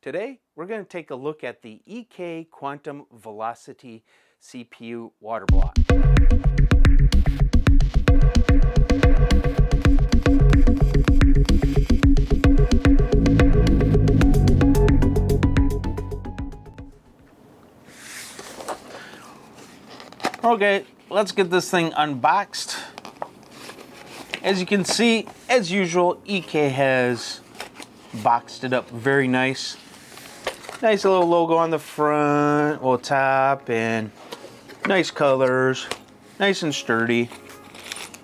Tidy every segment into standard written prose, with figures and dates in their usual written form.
Today, we're going to take a look at the EK Quantum Velocity CPU water block. Okay, let's get this thing unboxed. As you can see, as usual, EK has boxed it up very nice. Nice little logo on the front, or top, and nice colors, nice and sturdy.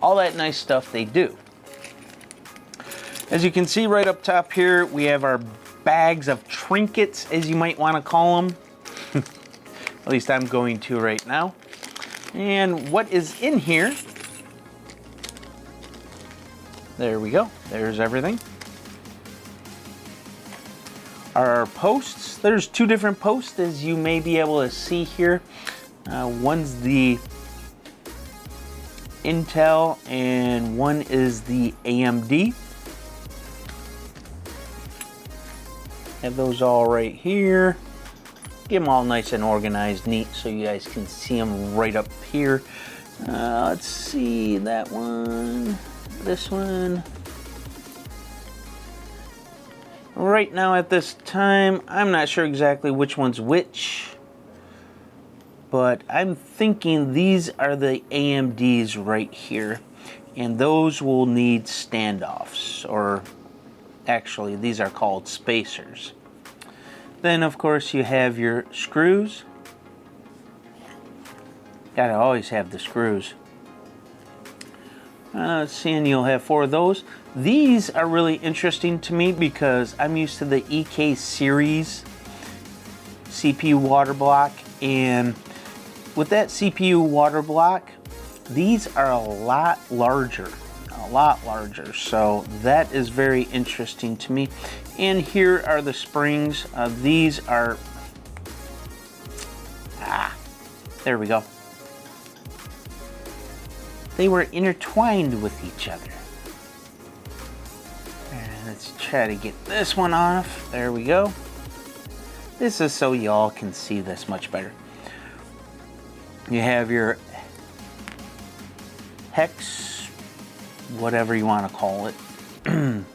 All that nice stuff they do. As you can see right up top here, we have our bags of trinkets, as you might want to call them. At least I'm going to right now. And what is in here? There we go. There's everything. Our posts, there's two different posts, as you may be able to see here. One's the Intel and one is the AMD. Have those all right here. Get them all nice and organized, neat, so you guys can see them right up here. Let's see, that one, this one. Right now at this time, I'm not sure exactly which one's which, but I'm thinking these are the AMDs right here, and those will need standoffs, or actually these are called spacers. Then of course you have your screws. Gotta always have the screws. Seeing you'll have 4 of those. These are really interesting to me because I'm used to the EK series CPU water block, and with that CPU water block, these are a lot larger, so that is very interesting to me. And here are the springs. These are, there we go. They were intertwined with each other. And let's try to get this one off. There we go. This is so y'all can see this much better. You have your hex, whatever you want to call it. And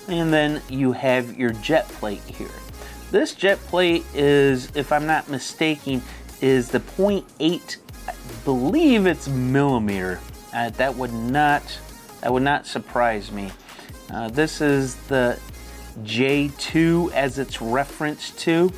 then you have your jet plate here. This jet plate is, if I'm not mistaken, is the 0.8, I believe it's millimeter. That would not surprise me. This is the J2 as it's referenced to.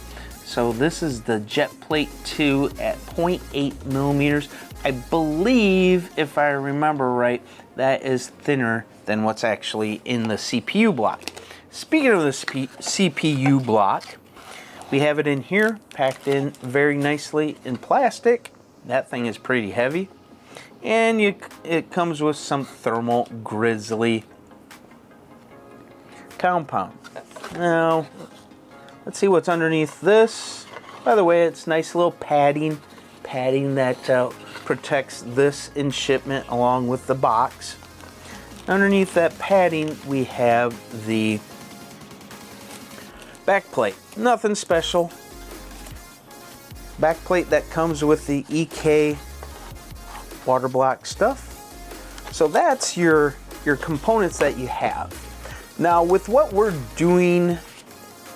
So this is the jet plate 2 at 0.8 millimeters. I believe, if I remember right, that is thinner than what's actually in the CPU block. Speaking of the CPU block, we have it in here, packed in very nicely in plastic. That thing is pretty heavy. And it comes with some thermal grizzly compound. Now, let's see what's underneath this. By the way, it's nice little padding that protects this in shipment along with the box. Underneath that padding, we have the backplate. Nothing special. Backplate that comes with the EK water block stuff. So that's your components that you have. Now with what we're doing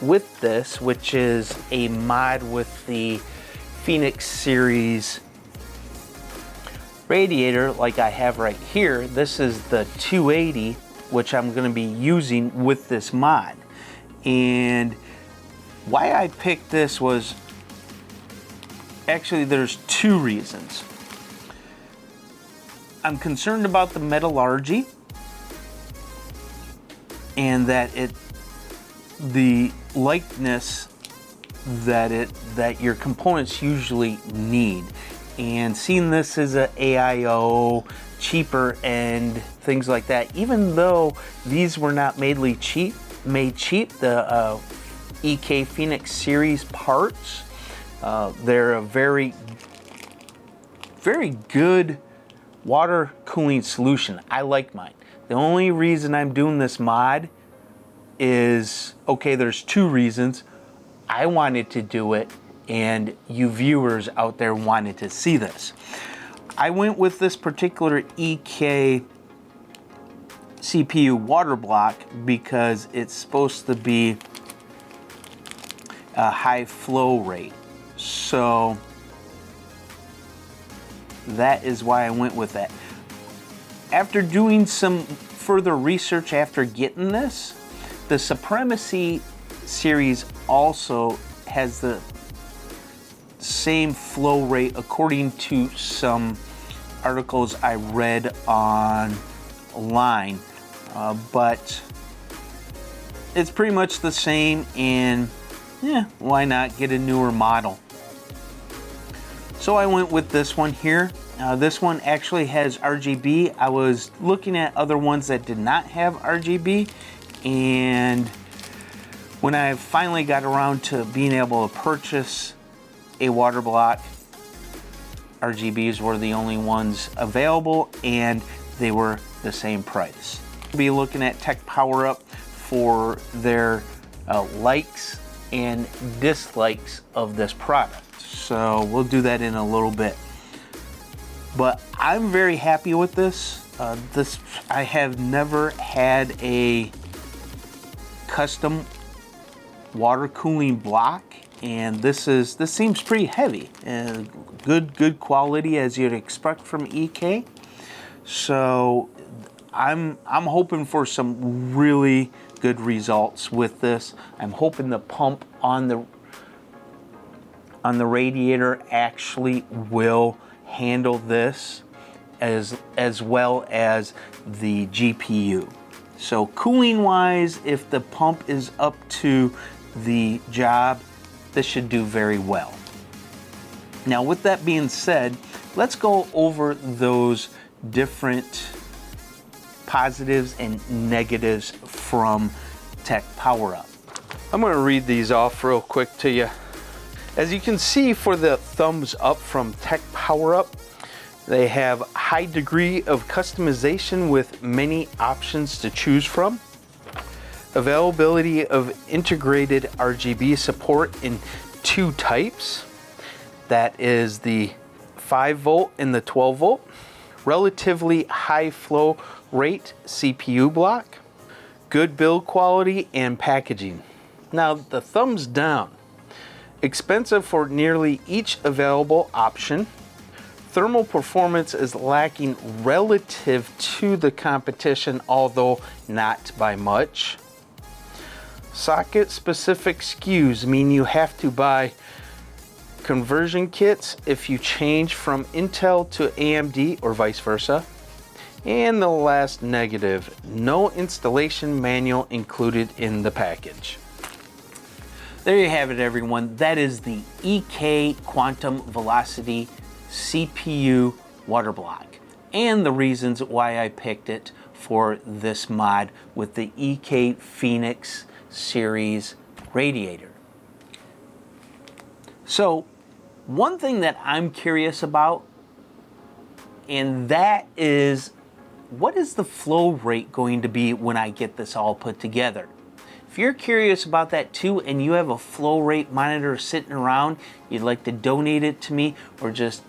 with this, which is a mod with the Phoenix series radiator like I have right here, this is the 280, which I'm going to be using with this mod. And why I picked this was, actually there's 2 reasons. I'm concerned about the metallurgy, and that the lightness that your components usually need. And seeing this as a AIO, cheaper end, things like that, even though these were not made cheap, the EK Phoenix series parts, they're a very good water cooling solution. I like mine. The only reason I'm doing this mod is, okay, there's two reasons. I wanted to do it, and you viewers out there wanted to see this. I went with this particular EK CPU water block because it's supposed to be a high flow rate. So that is why I went with that. After doing some further research after getting this, the Supremacy series also has the same flow rate according to some articles I read online, but it's pretty much the same, and yeah, why not get a newer model? So I went with this one here. This one actually has RGB. I was looking at other ones that did not have RGB, and when I finally got around to being able to purchase a water block, RGBs were the only ones available, and they were the same price. We'll be looking at Techpowerup for their likes and dislikes of this product. So we'll do that in a little bit. But I'm very happy with this. I have never had a custom water cooling block, and this seems pretty heavy and good quality as you'd expect from EK. So I'm hoping for some really good results with this. I'm hoping the pump on the radiator actually will handle this as well as the GPU. So cooling wise, if the pump is up to the job, this should do very well. Now with that being said, let's go over those different positives and negatives from Techpowerup. I'm going to read these off real quick to you. As you can see, for the thumbs up from Techpowerup, they have high degree of customization with many options to choose from. Availability of integrated RGB support in 2 types. That is the 5 volt and the 12 volt. Relatively high flow rate CPU block. Good build quality and packaging. Now the thumbs down. Expensive for nearly each available option. Thermal performance is lacking relative to the competition, although not by much. Socket specific SKUs mean you have to buy conversion kits if you change from Intel to AMD or vice versa. And the last negative, no installation manual included in the package. There you have it, everyone. That is the EK Quantum Velocity CPU water block, and the reasons why I picked it for this mod with the EK Phoenix series radiator. So one thing that I'm curious about, and that is, what is the flow rate going to be when I get this all put together? If you're curious about that too, and you have a flow rate monitor sitting around, you'd like to donate it to me or just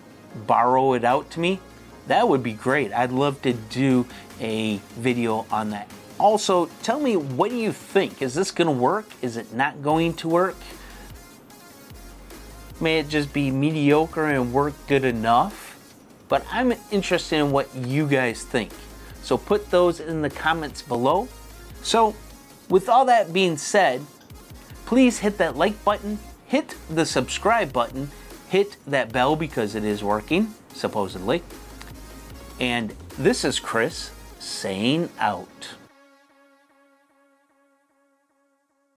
borrow it out to me, that would be great. I'd love to do a video on that. Also, tell me, what do you think? Is this going to work? Is it not going to work? May it just be mediocre and work good enough? But I'm interested in what you guys think. So put those in the comments below. So with all that being said, please hit that like button, hit the subscribe button, hit that bell because it is working, supposedly. And this is Chris saying out.